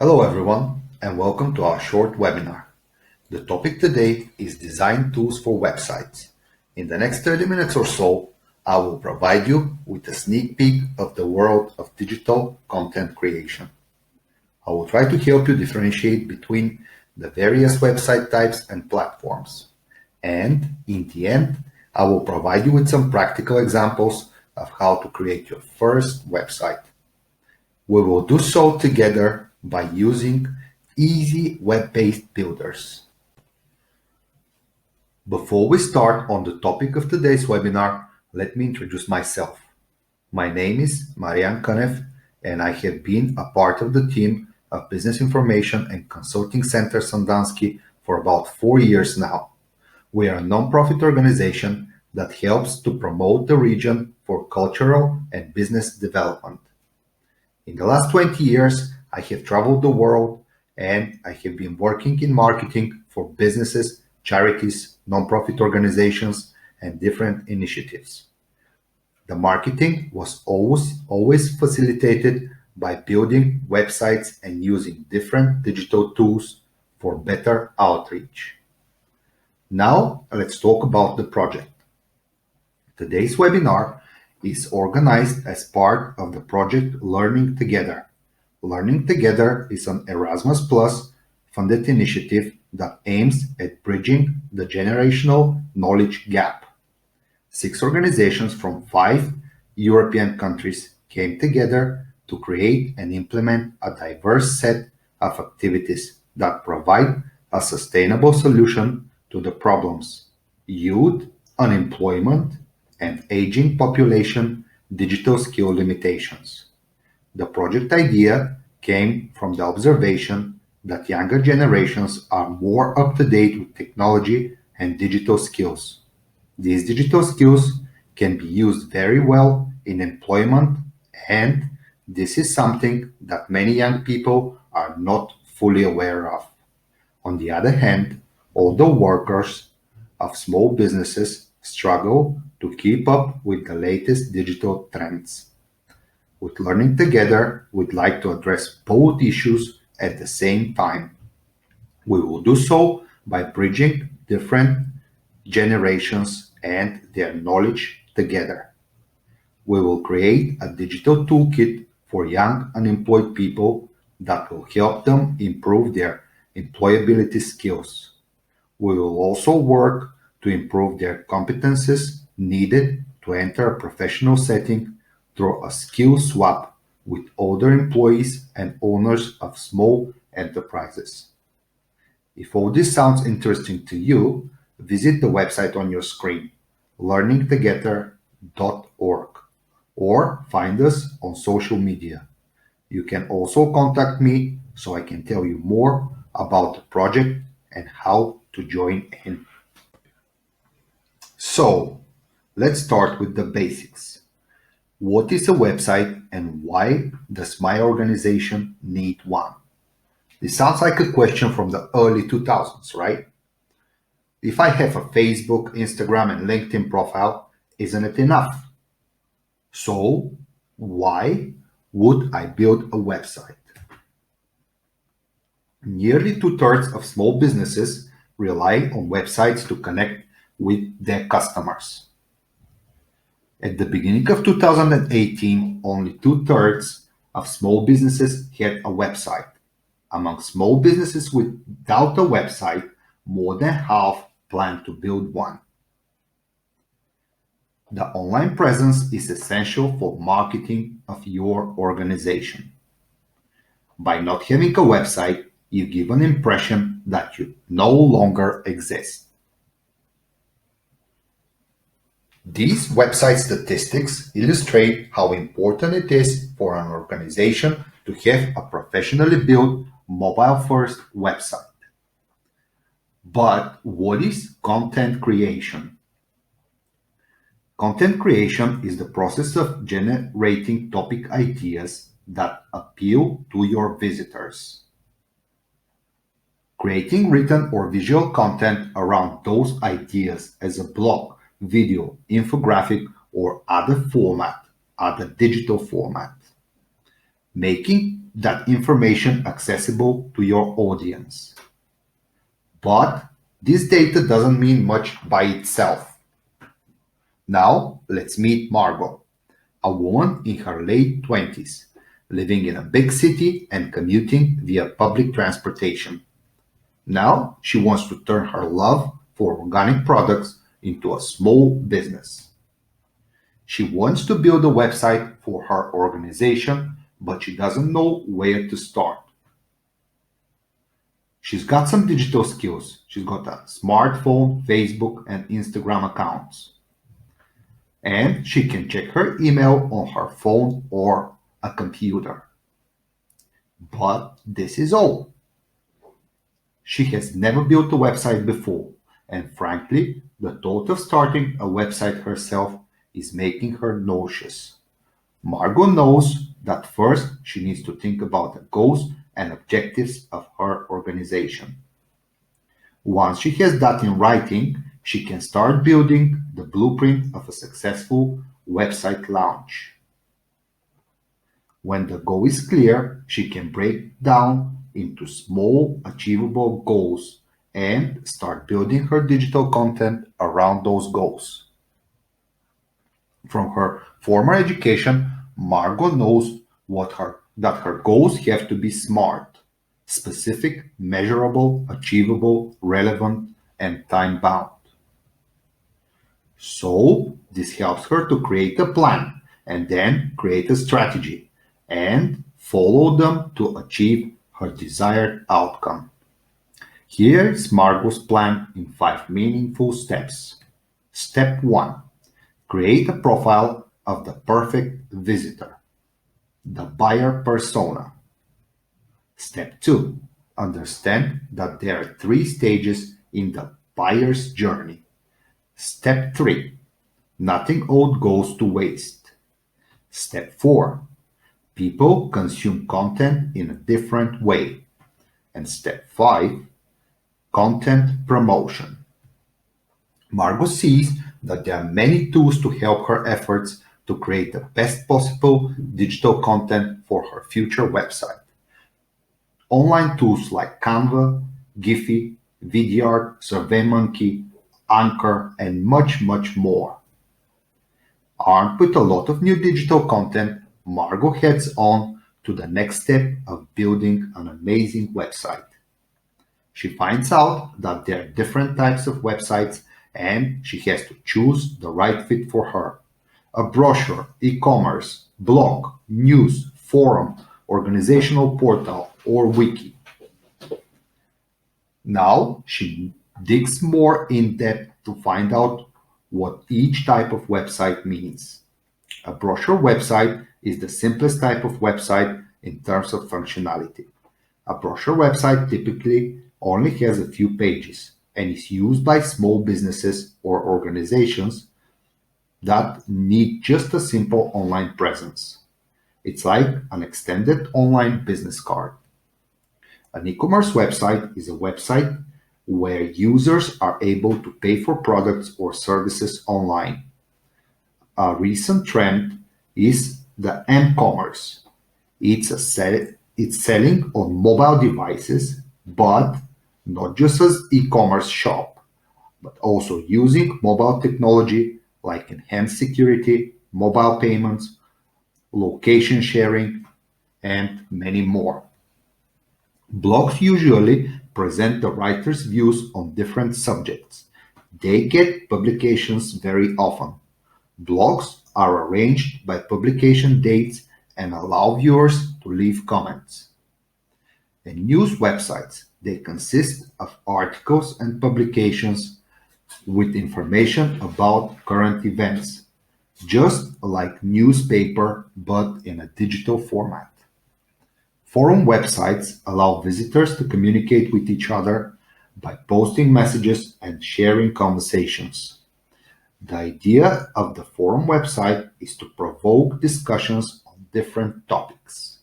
Hello everyone and welcome to our short webinar. The topic today is design tools for websites. In the next 30 minutes or so, I will provide you with a sneak peek of the world of digital content creation. I will try to help you differentiate between the various website types and platforms. And in the end, I will provide you with some practical examples of how to create your first website. We will do so together by using easy web-based builders. Before we start on the topic of today's webinar, let me introduce myself. My name is Marian Kanev, and I have been a part of the team of Business Information and Consulting Center Sandansky for about 4 years now. We are a non-profit organization that helps to promote the region for cultural and business development. In the last 20 years, I have traveled the world and I have been working in marketing for businesses, charities, non-profit organizations, and different initiatives. The marketing was always facilitated by building websites and using different digital tools for better outreach. Now, let's talk about the project. Today's webinar is organized as part of the project Learning Together. Learning Together is an Erasmus Plus funded initiative that aims at bridging the generational knowledge gap. 6 organizations from 5 European countries came together to create and implement a diverse set of activities that provide a sustainable solution to the problems: youth, unemployment, and aging population digital skill limitations. The project idea came from the observation that younger generations are more up to date with technology and digital skills. These digital skills can be used very well in employment, and this is something that many young people are not fully aware of. On the other hand, older workers of small businesses struggle to keep up with the latest digital trends. With Learning Together, we'd like to address both issues at the same time. We will do so by bridging different generations and their knowledge together. We will create a digital toolkit for young unemployed people that will help them improve their employability skills. We will also work to improve their competences needed to enter a professional setting through a skill swap with older employees and owners of small enterprises. If all this sounds interesting to you, visit the website on your screen, learningtogether.org, or find us on social media. You can also contact me so I can tell you more about the project and how to join in. So, let's start with the basics. What is a website and why does my organization need one? This sounds like a question from the early 2000s, right? If I have a Facebook, Instagram, and LinkedIn profile, isn't it enough? So, why would I build a website? Nearly 2/3 of small businesses rely on websites to connect with their customers. At the beginning of 2018, only 2/3 of small businesses had a website. Among small businesses without a website, more than half plan to build one. The online presence is essential for marketing of your organization. By not having a website, you give an impression that you no longer exist. These website statistics illustrate how important it is for an organization to have a professionally built mobile-first website. But what is content creation? Content creation is the process of generating topic ideas that appeal to your visitors. Creating written or visual content around those ideas as a blog, video, infographic, or other digital format. Making that information accessible to your audience. But this data doesn't mean much by itself. Now, let's meet Margot, a woman in her late 20s, living in a big city and commuting via public transportation. Now, she wants to turn her love for organic products into a small business. She wants to build a website for her organization, but she doesn't know where to start. She's got some digital skills. She's got a smartphone, Facebook, and Instagram accounts. And she can check her email on her phone or a computer. But this is all. She has never built a website before, and frankly, the thought of starting a website herself is making her nauseous. Margot knows that first she needs to think about the goals and objectives of her organization. Once she has that in writing, she can start building the blueprint of a successful website launch. When the goal is clear, she can break down into small, achievable goals and start building her digital content around those goals. From her former education, Margot knows that her goals have to be smart, specific, measurable, achievable, relevant, and time-bound. So, this helps her to create a plan and then create a strategy and follow them to achieve her desired outcome. Here is Margot's plan in 5 meaningful steps. Step 1. Create a profile of the perfect visitor, the buyer persona. Step 2. Understand that there are 3 stages in the buyer's journey. Step 3. Nothing old goes to waste. Step 4. People consume content in a different way. And step 5. Content promotion. Margot sees that there are many tools to help her efforts to create the best possible digital content for her future website. Online tools like Canva, Giphy, Vidyard, SurveyMonkey, Anchor, and much, much more. Armed with a lot of new digital content, Margot heads on to the next step of building an amazing website. She finds out that there are different types of websites and she has to choose the right fit for her. A brochure, e-commerce, blog, news, forum, organizational portal, or wiki. Now she digs more in depth to find out what each type of website means. A brochure website is the simplest type of website in terms of functionality. A brochure website typically only has a few pages and is used by small businesses or organizations that need just a simple online presence. It's like an extended online business card. An e-commerce website is a website where users are able to pay for products or services online. A recent trend is the m-commerce. It's selling on mobile devices, but not just as e-commerce shop, but also using mobile technology like enhanced security, mobile payments, location sharing, and many more. Blogs usually present the writer's views on different subjects. They get publications very often. Blogs are arranged by publication dates and allow viewers to leave comments. And news websites, they consist of articles and publications with information about current events, just like newspaper but in a digital format. Forum websites allow visitors to communicate with each other by posting messages and sharing conversations. The idea of the forum website is to provoke discussions on different topics.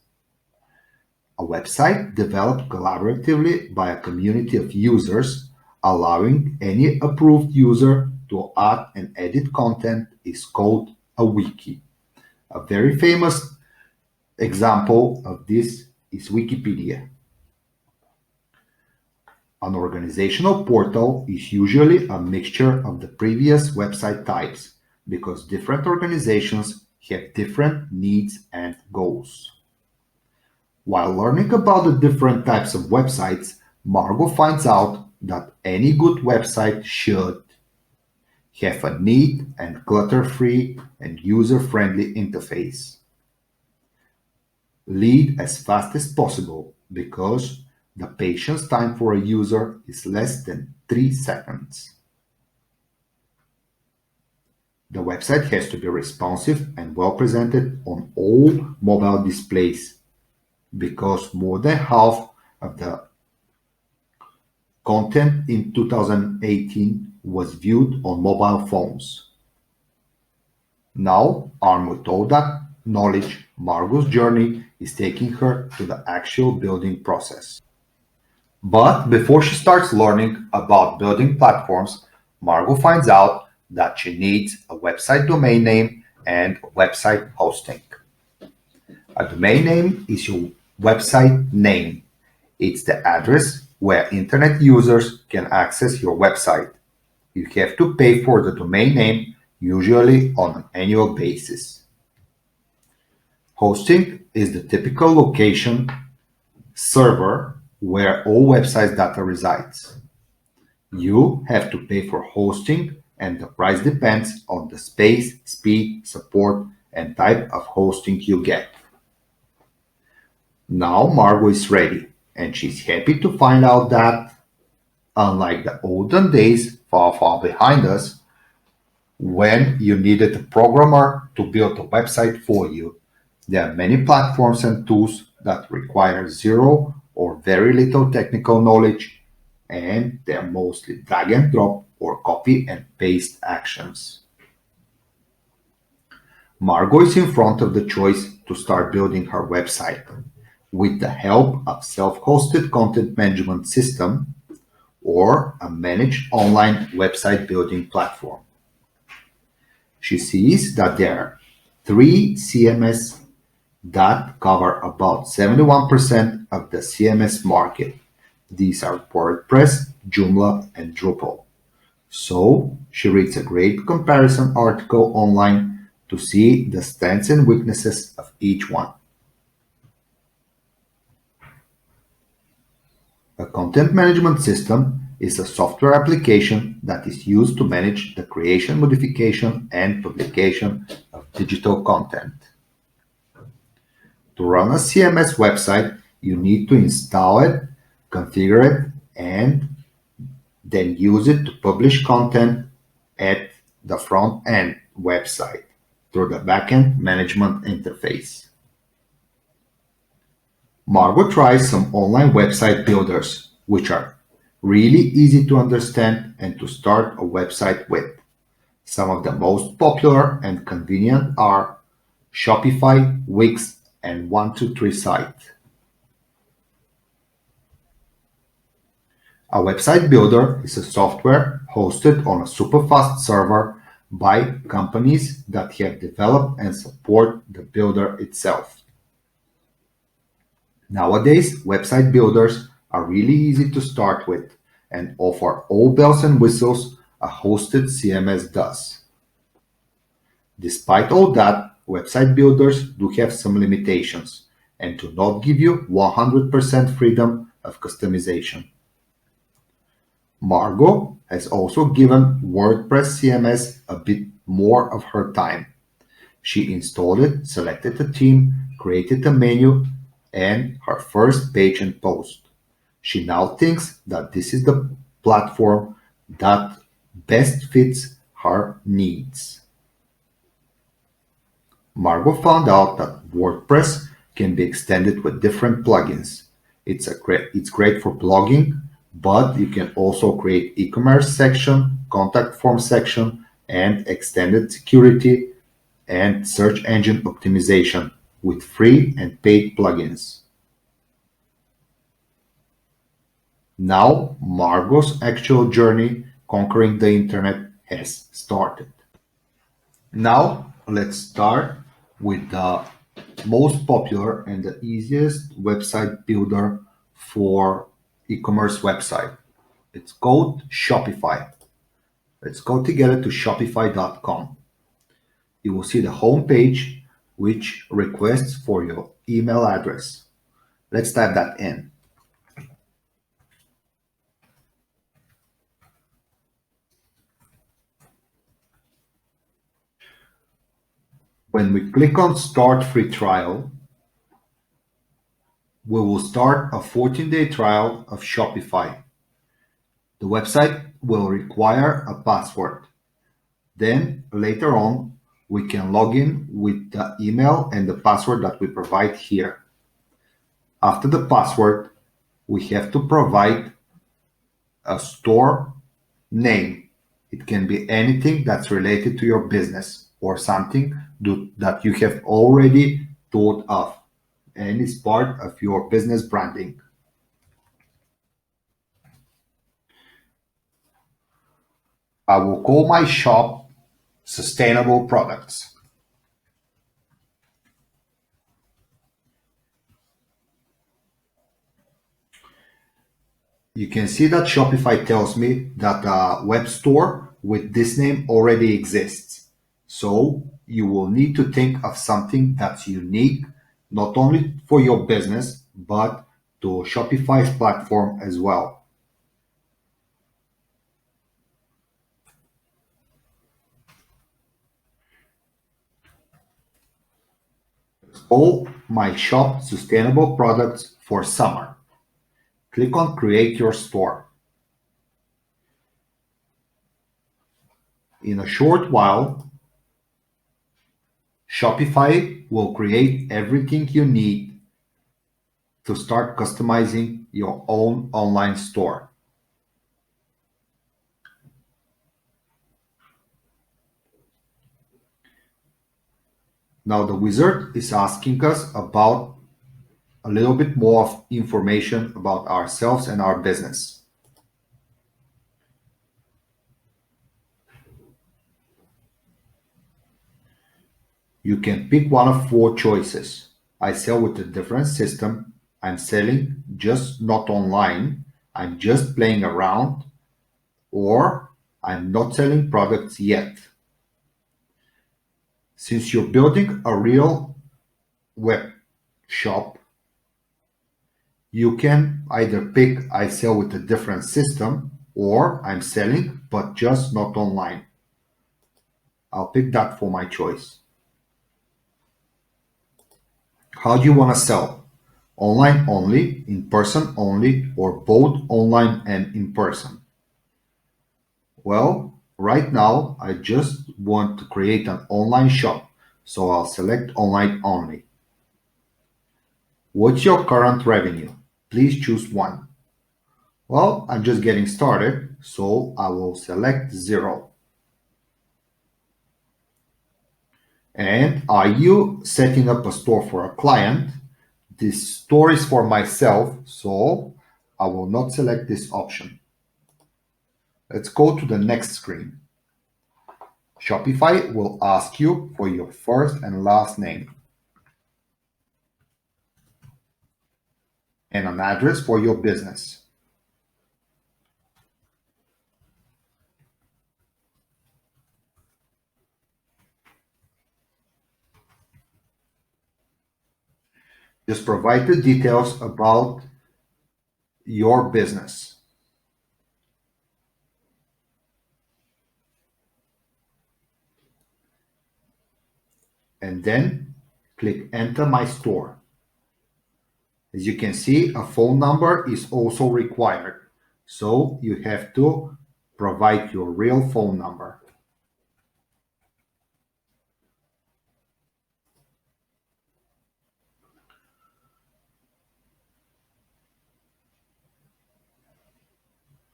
A website developed collaboratively by a community of users, allowing any approved user to add and edit content, is called a wiki. A very famous example of this is Wikipedia. An organizational portal is usually a mixture of the previous website types because different organizations have different needs and goals. While learning about the different types of websites, Margot finds out that any good website should have a neat and clutter-free and user-friendly interface. Lead as fast as possible because the patience time for a user is less than 3 seconds. The website has to be responsive and well presented on all mobile displays because more than half of the content in 2018 was viewed on mobile phones. Now, armed with all that knowledge, Margot's journey is taking her to the actual building process. But before she starts learning about building platforms, Margot finds out that she needs a website domain name and website hosting. A domain name is your website name. It's the address where internet users can access your website. You have to pay for the domain name, usually on an annual basis. Hosting is the typical location server where all websites data resides. You have to pay for hosting and the price depends on the space, speed, support, and type of hosting you get. Now Margot is ready, and she's happy to find out that, unlike the olden days far, far behind us, when you needed a programmer to build a website for you, there are many platforms and tools that require zero or very little technical knowledge, and they're mostly drag and drop or copy and paste actions. Margot is in front of the choice to start building her website with the help of self-hosted content management system or a managed online website building platform. She sees that there are three CMS that cover about 71% of the CMS market. These are WordPress, Joomla, and Drupal. So she reads a great comparison article online to see the strengths and weaknesses of each one. A content management system is a software application that is used to manage the creation, modification, and publication of digital content. To run a CMS website, you need to install it, configure it, and then use it to publish content at the front-end website through the backend management interface. Margot tries some online website builders, which are really easy to understand and to start a website with. Some of the most popular and convenient are Shopify, Wix, and 123site. A website builder is a software hosted on a superfast server by companies that have developed and support the builder itself. Nowadays, website builders are really easy to start with and offer all bells and whistles a hosted CMS does. Despite all that, website builders do have some limitations and do not give you 100% freedom of customization. Margot has also given WordPress CMS a bit more of her time. She installed it, selected a theme, created a menu, and her first page and post. She now thinks that this is the platform that best fits her needs. Margot found out that WordPress can be extended with different plugins. It's great for blogging, but you can also create e-commerce section, contact form section, and extended security and search engine optimization with free and paid plugins. Now, Margot's actual journey conquering the internet has started. Now, let's start with the most popular and the easiest website builder for e-commerce website. It's called Shopify. Let's go together to shopify.com. You will see the home page which requests for your email address. Let's type that in. When we click on Start Free Trial, we will start a 14-day trial of Shopify. The website will require a password. Then later on, we can log in with the email and the password that we provide here. After the password, we have to provide a store name. It can be anything that's related to your business or something that you have already thought of and is part of your business branding. I will call my shop Sustainable Products. You can see that Shopify tells me that a web store with this name already exists. So you will need to think of something that's unique, not only for your business, but to Shopify's platform as well. Call my shop Sustainable Products for summer. Click on Create Your Store. In a short while, Shopify will create everything you need to start customizing your own online store. Now the wizard is asking us about a little bit more of information about ourselves and our business. You can pick one of four choices. I sell with a different system. I'm selling just not online. I'm just playing around. Or I'm not selling products yet. Since you're building a real web shop, you can either pick I sell with a different system or I'm selling but just not online. I'll pick that for my choice. How do you want to sell? Online only, in person only, or both online and in person? Well, right now I just want to create an online shop, so I'll select online only. What's your current revenue? Please choose one. Well, I'm just getting started, so I will select 0. And are you setting up a store for a client? This store is for myself, so I will not select this option. Let's go to the next screen. Shopify will ask you for your first and last name and an address for your business. Just provide the details about your business. And then click Enter My Store. As you can see, a phone number is also required. So you have to provide your real phone number.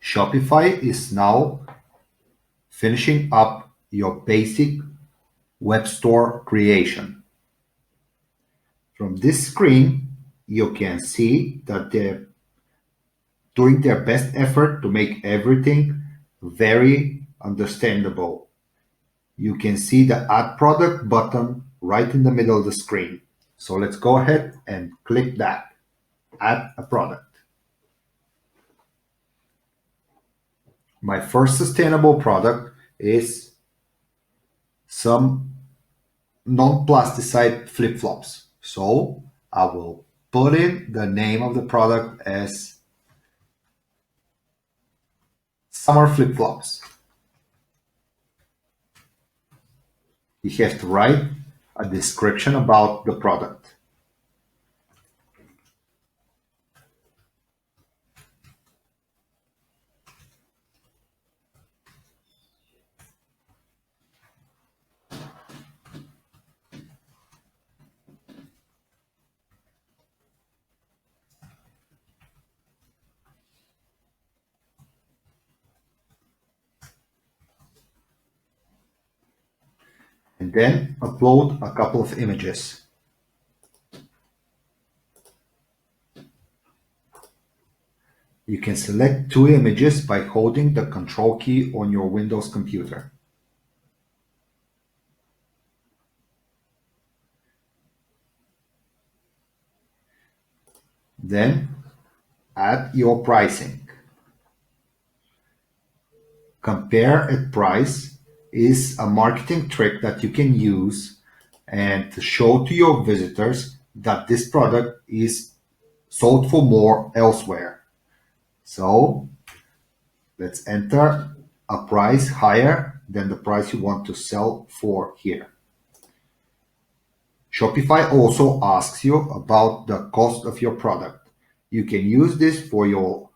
Shopify is now finishing up your basic web store creation. From this screen, you can see that they're doing their best effort to make everything very understandable. You can see the Add Product button right in the middle of the screen. So let's go ahead and click that, add a product. My first sustainable product is some non-plasticide flip-flops. So I will put in the name of the product as summer flip-flops. You have to write a description about the product. And then upload a couple of images. You can select two images by holding the Control key on your Windows computer. Then add your pricing. Compare at price is a marketing trick that you can use and to show to your visitors that this product is sold for more elsewhere. So let's enter a price higher than the price you want to sell for here. Shopify also asks you about the cost of your product. You can use this for your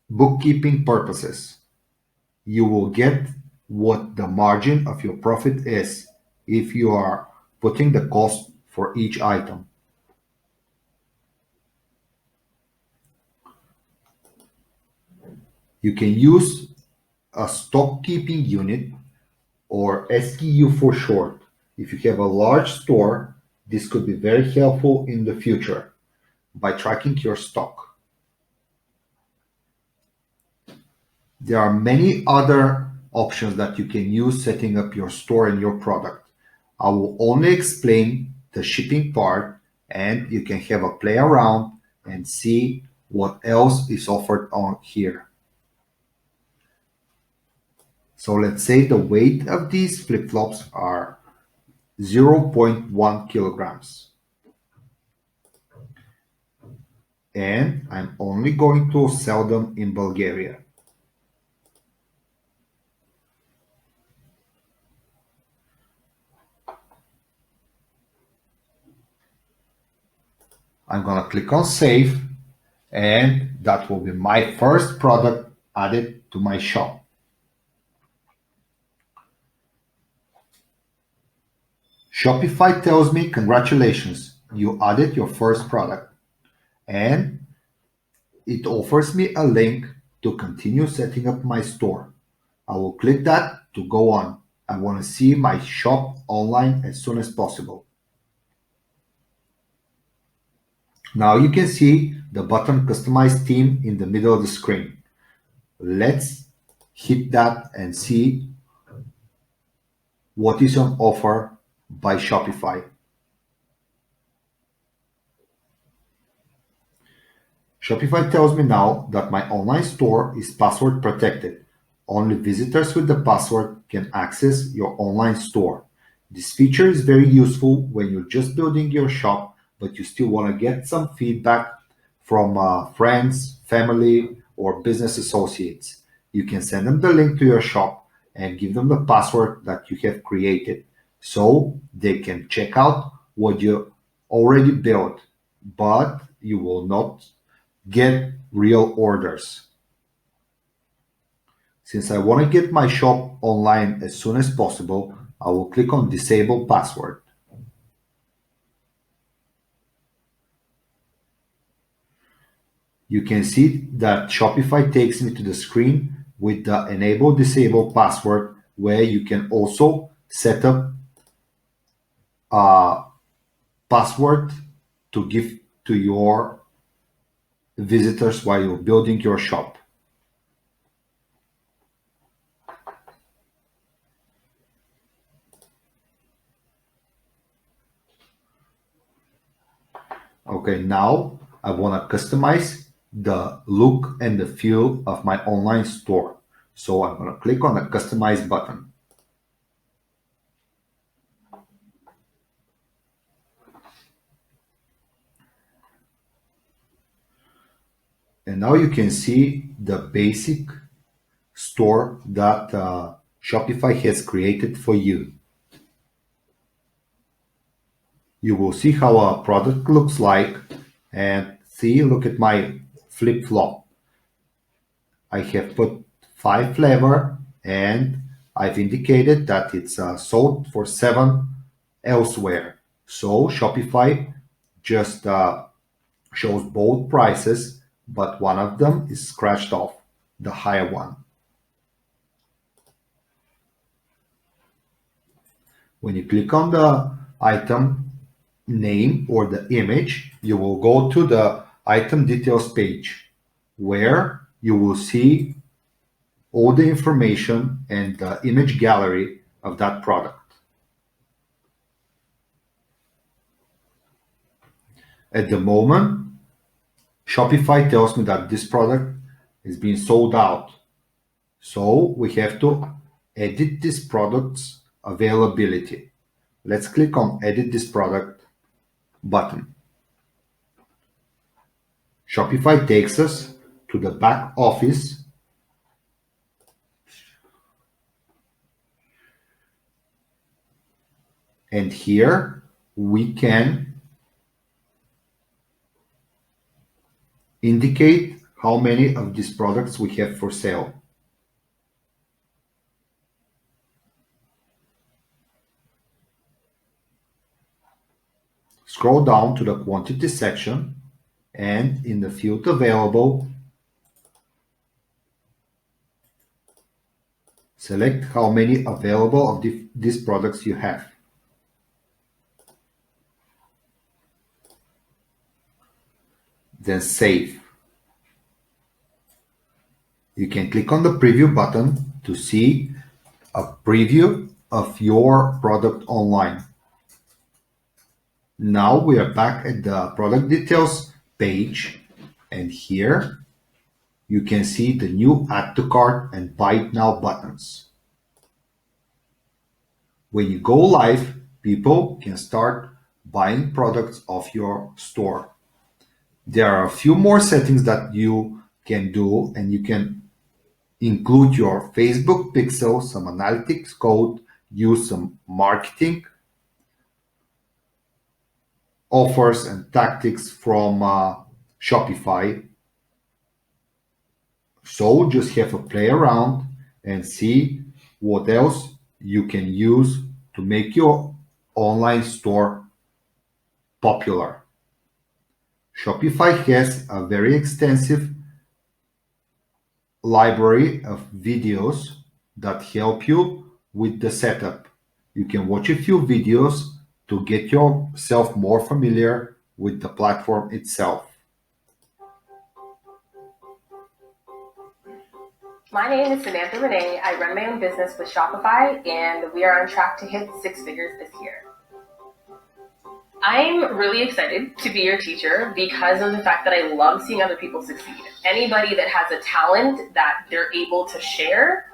bookkeeping purposes. You will get what the margin of your profit is if you are putting the cost for each item. You can use a stock keeping unit or SKU for short. If you have a large store, this could be very helpful in the future by tracking your stock. There are many other options that you can use setting up your store and your product. I will only explain the shipping part and you can have a play around and see what else is offered on here. So let's say the weight of these flip-flops are 0.1 kilograms. And I'm only going to sell them in Bulgaria. I'm going to click on save and that will be my first product added to my shop. Shopify tells me, congratulations, you added your first product. And it offers me a link to continue setting up my store. I will click that to go on. I want to see my shop online as soon as possible. Now you can see the button Customize Theme in the middle of the screen. Let's hit that and see what is on offer by Shopify. Shopify tells me now that my online store is password protected. Only visitors with the password can access your online store. This feature is very useful when you're just building your shop, but you still want to get some feedback from friends, family, or business associates. You can send them the link to your shop and give them the password that you have created so they can check out what you already built, but you will not get real orders. Since I want to get my shop online as soon as possible, I will click on Disable Password. You can see that Shopify takes me to the screen with the Enable Disable Password, where you can also set up a password to give to your visitors while you're building your shop. Okay, now I want to customize the look and the feel of my online store. So I'm going to click on the customize button. And now you can see the basic store that Shopify has created for you. You will see how a product looks like and see, look at my flip-flop. I have put 5 flavor and I've indicated that it's sold for 7 elsewhere. So Shopify just shows both prices, but one of them is scratched off, the higher one. When you click on the item name or the image, you will go to the item details page where you will see all the information and the image gallery of that product. At the moment, Shopify tells me that this product is being sold out. So we have to edit this product's availability. Let's click on edit this product button. Shopify takes us to the back office and here we can indicate how many of these products we have for sale. Scroll down to the quantity section and in the field available, select how many available of these products you have. Then save. You can click on the preview button to see a preview of your product online. Now we are back at the product details page, and here you can see the new add to cart and buy it now buttons. When you go live, people can start buying products off your store. There are a few more settings that you can do, and you can include your Facebook pixel, some analytics code, use some marketing offers and tactics from Shopify. So just have a play around and see what else you can use to make your online store popular. Shopify has a very extensive library of videos that help you with the setup. You can watch a few videos to get yourself more familiar with the platform itself. My name is Samantha Renee. I run my own business with Shopify, and we are on track to hit 6 figures this year. I'm really excited to be your teacher because of the fact that I love seeing other people succeed. Anybody that has a talent that they're able to share,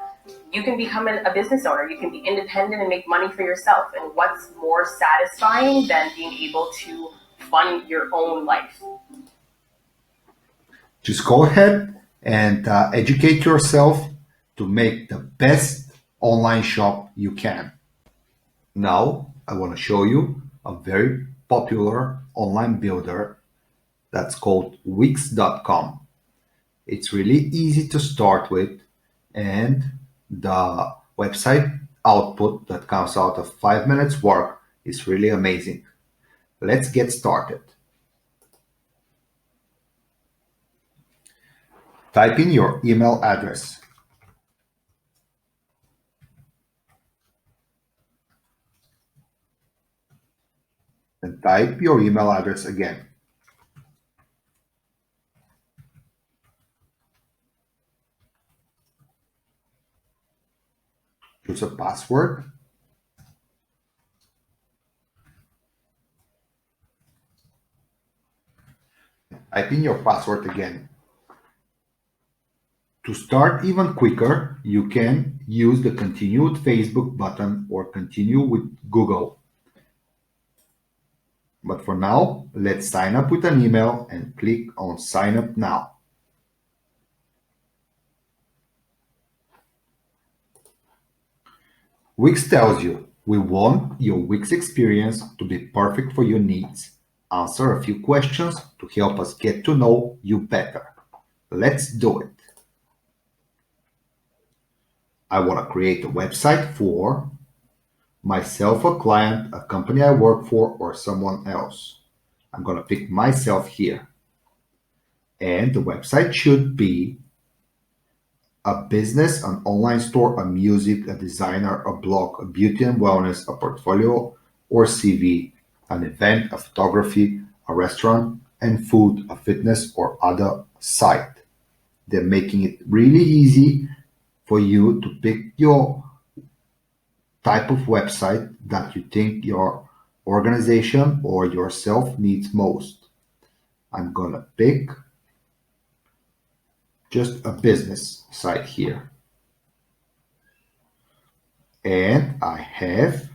you can become a business owner. You can be independent and make money for yourself. And what's more satisfying than being able to fund your own life? Just go ahead and educate yourself to make the best online shop you can. Now, I want to show you a very popular online builder that's called Wix.com. It's really easy to start with, and the website output that comes out of 5 minutes work is really amazing. Let's get started. Type in your email address. And type your email address again. Choose a password. Type in your password again. To start even quicker, you can use the Continue with Facebook button or Continue with Google. But for now, let's sign up with an email and click on Sign Up Now. Wix tells you, we want your Wix experience to be perfect for your needs. Answer a few questions to help us get to know you better. Let's do it. I want to create a website for myself, a client, a company I work for, or someone else. I'm going to pick myself here. And the website should be a business, an online store, a music, a designer, a blog, a beauty and wellness, a portfolio or CV, an event, a photography, a restaurant and food, a fitness or other site. They're making it really easy for you to pick your type of website that you think your organization or yourself needs most. I'm gonna pick just a business site here. And I have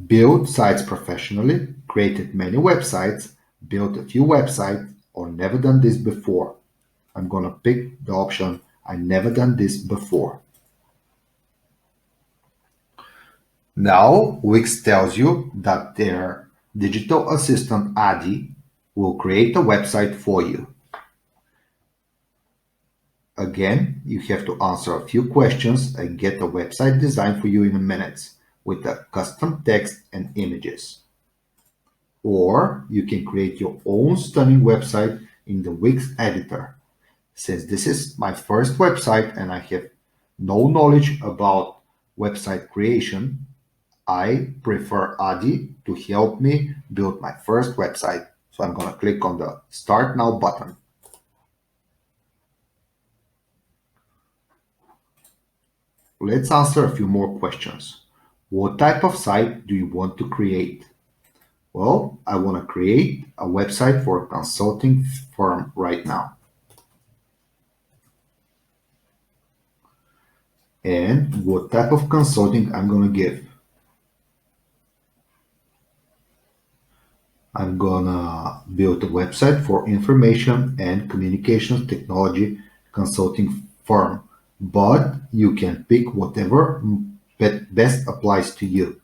built sites professionally, created many websites, built a few websites, or never done this before. I'm gonna pick the option I never done this before. Now Wix tells you that their digital assistant Adi will create a website for you. Again, you have to answer a few questions and get a website designed for you in minutes with a custom text and images. Or you can create your own stunning website in the Wix editor. Since this is my first website and I have no knowledge about website creation, I prefer Adi to help me build my first website. So I'm going to click on the Start Now button. Let's answer a few more questions. What type of site do you want to create? Well, I want to create a website for a consulting firm right now. And what type of consulting I'm going to give? I'm going to build a website for information and communications technology consulting firm, but you can pick whatever best applies to you.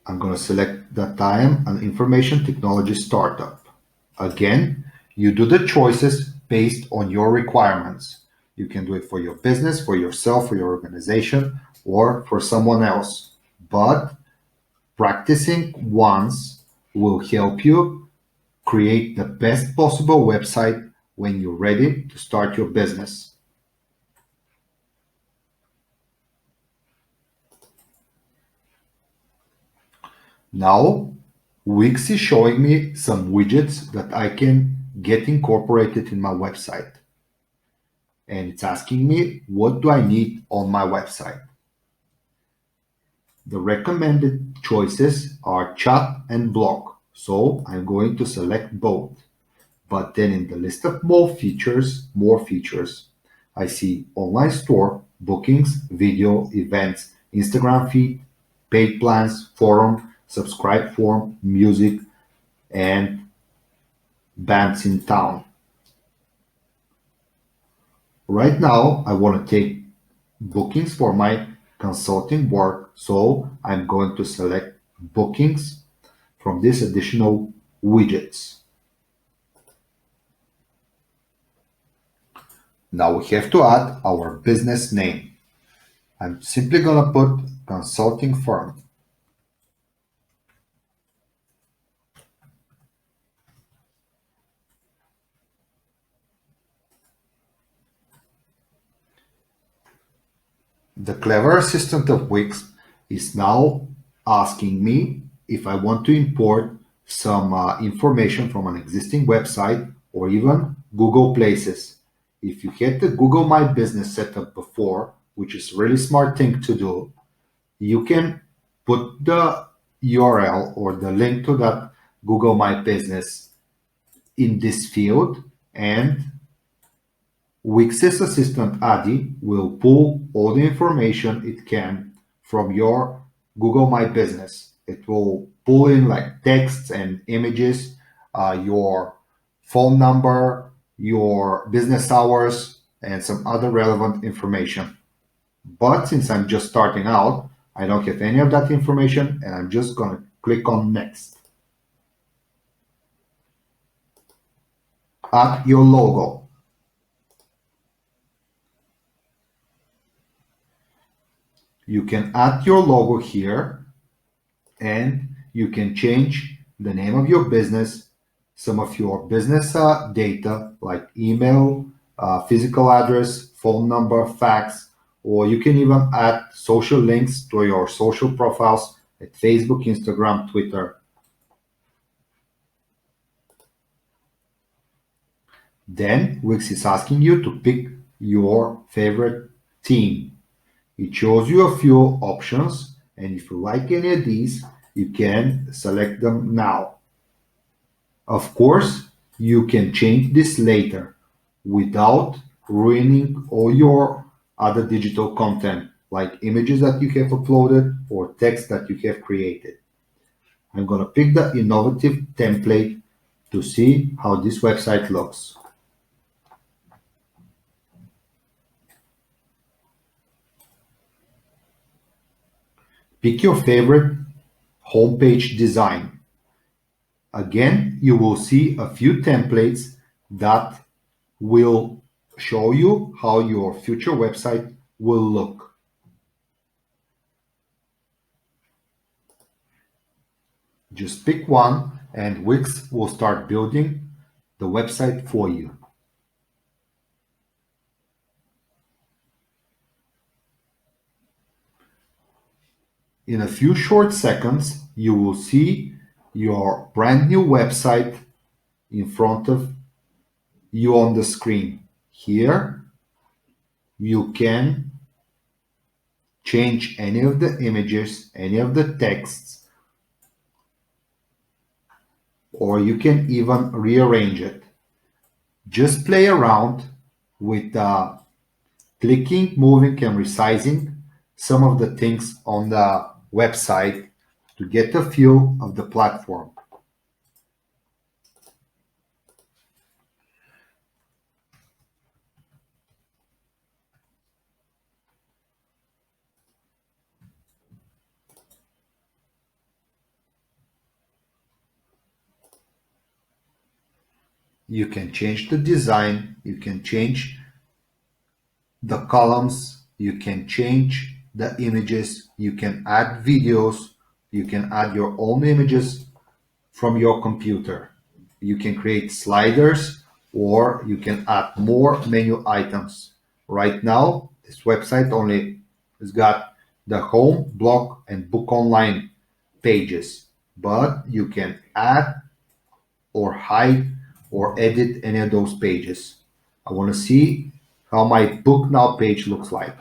I'm going to select that I am an information technology startup. Again, you do the choices based on your requirements. You can do it for your business, for yourself, for your organization, or for someone else. But practicing once will help you create the best possible website when you're ready to start your business. Now, Wix is showing me some widgets that I can get incorporated in my website. And it's asking me, what do I need on my website? The recommended choices are chat and blog, so I'm going to select both. But then in the list of more features, I see online store, bookings, video, events, Instagram feed, paid plans, forum, subscribe form, music, and bands in town. Right now, I want to take bookings for my consulting work, so I'm going to select bookings from these additional widgets. Now we have to add our business name. I'm simply going to put consulting firm. The clever assistant of Wix is now asking me if I want to import some information from an existing website or even Google Places. If you had the Google My Business set up before, which is a really smart thing to do, you can put URL or the link to that Google My Business in this field, and Wix's assistant Adi will pull all the information it can from your Google My Business. It will pull in like texts and images, your phone number, your business hours, and some other relevant information. But since I'm just starting out, I don't have any of that information, and I'm just going to click on Next. Add your logo. You can add your logo here, and you can change the name of your business, some of your business data like email, physical address, phone number, fax, or you can even add social links to your social profiles at Facebook, Instagram, Twitter. Then Wix is asking you to pick your favorite theme. It shows you a few options, and if you like any of these, you can select them now. Of course, you can change this later without ruining all your other digital content, like images that you have uploaded or text that you have created. I'm going to pick the innovative template to see how this website looks. Pick your favorite homepage design. Again, you will see a few templates that will show you how your future website will look. Just pick one and Wix will start building the website for you. In a few short seconds, you will see your brand new website in front of you on the screen. Here, you can change any of the images, any of the texts, or you can even rearrange it. Just play around with clicking, moving, and resizing some of the things on the website to get a feel of the platform. You can change the design, you can change the columns, you can change the images, you can add videos, you can add your own images from your computer. You can create sliders or you can add more menu items. Right now, this website only has got the home, blog, and book online pages, but you can add or hide or edit any of those pages. I want to see how my book now page looks like.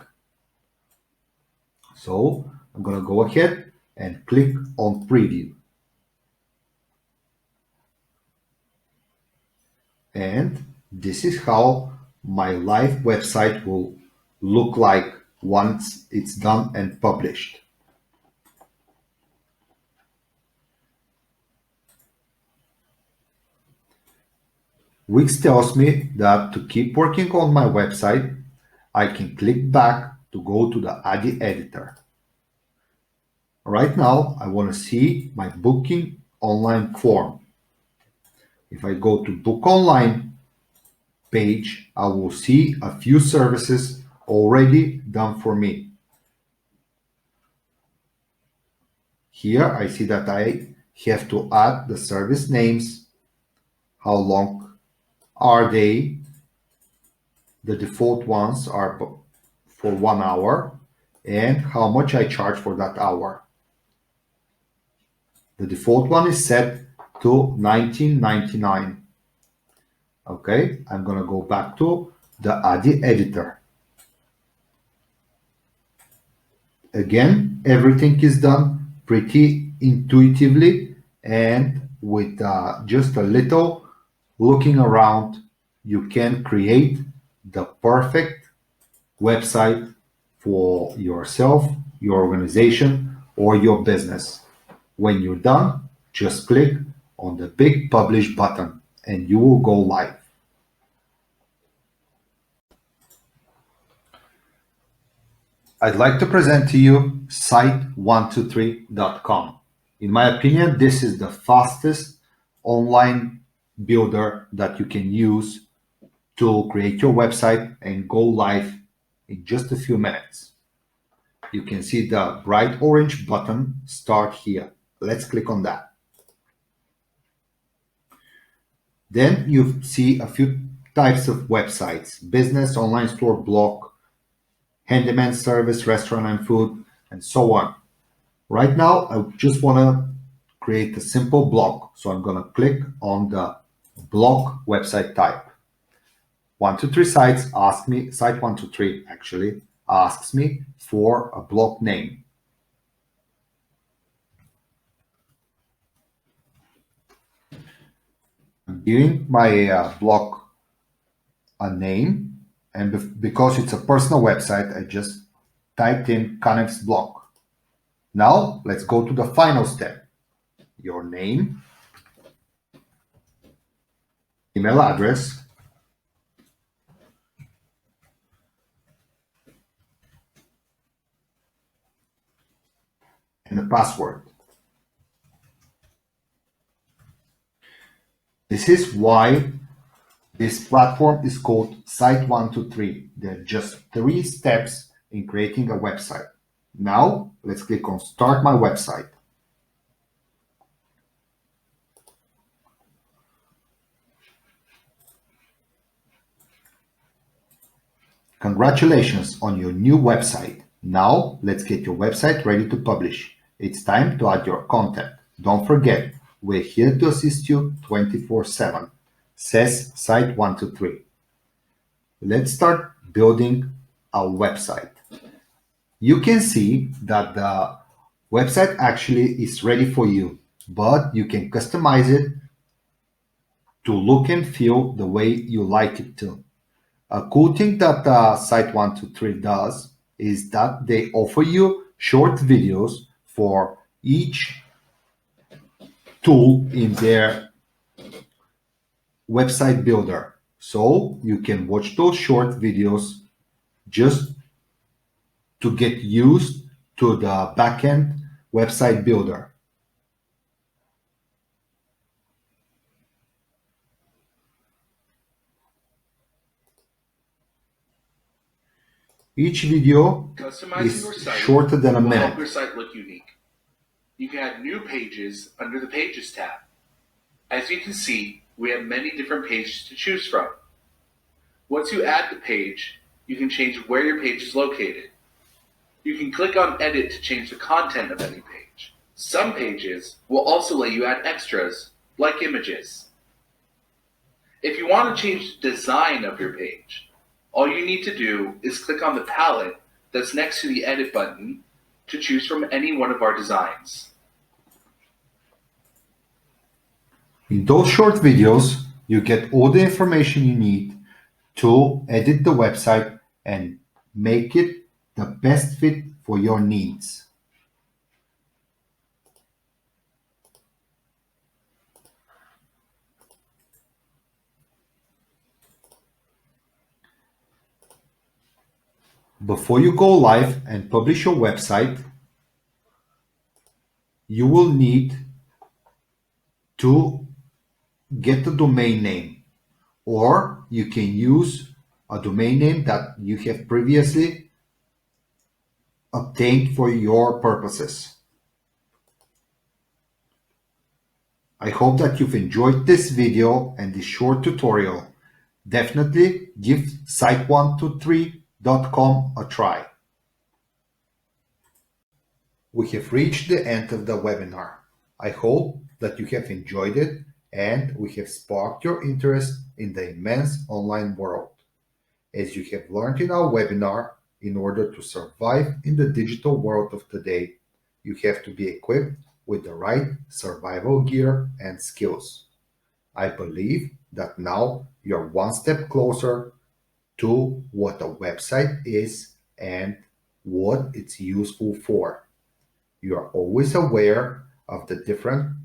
So I'm going to go ahead and click on preview. And this is how my live website will look like once it's done and published. Wix tells me that to keep working on my website, I can click back to go to the Adi editor. Right now, I want to see my booking online form. If I go to book online page, I will see a few services already done for me. Here I see that I have to add the service names, how long are they, the default ones are for 1 hour, and how much I charge for that hour. The default one is set to $19.99. Okay, I'm gonna go back to the Adi editor. Again, everything is done pretty intuitively, and with just a little looking around, you can create the perfect website for yourself, your organization, or your business. When you're done, just click on the big publish button and you will go live. I'd like to present to you site123.com. In my opinion, this is the fastest online builder that you can use to create your website and go live in just a few minutes. You can see the bright orange button start here. Let's click on that. Then you see a few types of websites: business, online store, blog, handyman service, restaurant and food, and so on. Right now, I just want to create a simple blog. So I'm going to click on the blog website type. 123 sites ask me, site 123 actually asks me for a blog name. I'm giving my blog a name, and because it's a personal website, I just typed in Kanev's blog. Now let's go to the final step. Your name, email address, and the password. This is why this platform is called Site 123. There are just 3 steps in creating a website. Now let's click on Start My Website. Congratulations on your new website. Now let's get your website ready to publish. It's time to add your content. Don't forget, we're here to assist you 24/7, says Site 123. Let's start building a website. You can see that the website actually is ready for you, but you can customize it to look and feel the way you like it to. A cool thing that Site 123 does is that they offer you short videos for each tool in their website builder. So you can watch those short videos just to get used to the backend website builder. Each video is shorter than a will help minute. your site look unique. You can add new pages under the Pages tab. As you can see, we have many different pages to choose from. Once you add the page, you can change where your page is located. You can click on Edit to change the content of any page. Some pages will also let you add extras, like images. If you want to change the design of your page, all you need to do is click on the palette that's next to the Edit button to choose from any one of our designs. In those short videos, you get all the information you need to edit the website and make it the best fit for your needs. Before you go live and publish your website, you will need to get the domain name, or you can use a domain name that you have previously obtained for your purposes. I hope that you've enjoyed this video and this short tutorial. Definitely give site123.com a try. We have reached the end of the webinar. I hope that you have enjoyed it and we have sparked your interest in the immense online world. As you have learned in our webinar, in order to survive in the digital world of today, you have to be equipped with the right survival gear and skills. I believe that now you're one step closer to what a website is and what it's useful for. You are always aware of the different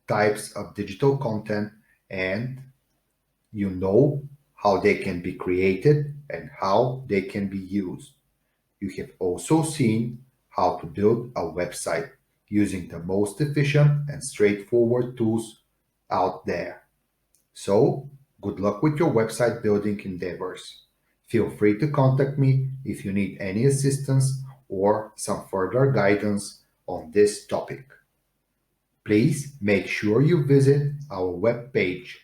types of digital content and you know how they can be created and how they can be used. You have also seen how to build a website using the most efficient and straightforward tools out there. So, good luck with your website building endeavors. Feel free to contact me if you need any assistance or some further guidance on this topic. Please make sure you visit our webpage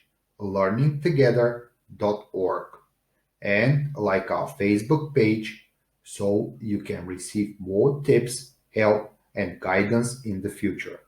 learningtogether.org and like our Facebook page so you can receive more tips, help, and guidance in the future.